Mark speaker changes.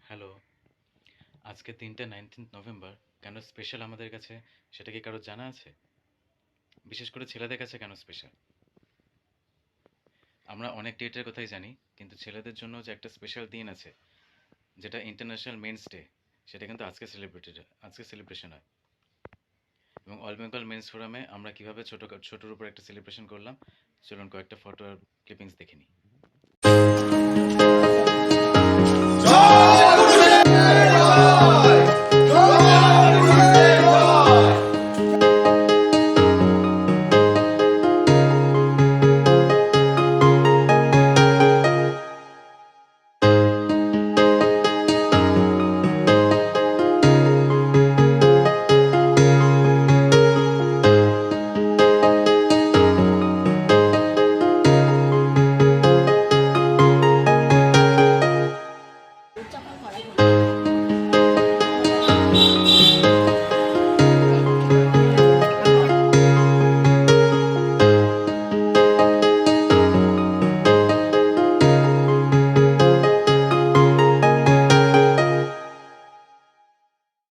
Speaker 1: Hello, আজকে দিনটা 19th November কেন স্পেশাল আমাদের কাছে সেটা কি কারো জানা আছে? বিশেষ করে ছেলেদের কাছে কেন স্পেশাল? আমরা অনেক ডেটের কথাই জানি, কিন্তু ছেলেদের জন্য যে একটা স্পেশাল দিন আছে, যেটা ইন্টারন্যাশনাল মেন্স ডে, সেটা কিন্তু আজকে সেলিব্রেশন হয়। এবং অল বেঙ্গল মেন্স ফোরামে আমরা কিভাবে ছোটোর উপর একটা সেলিব্রেশন করলাম, চলুন কয়েকটা ফটো আর ক্লিপিংস দেখে নিই।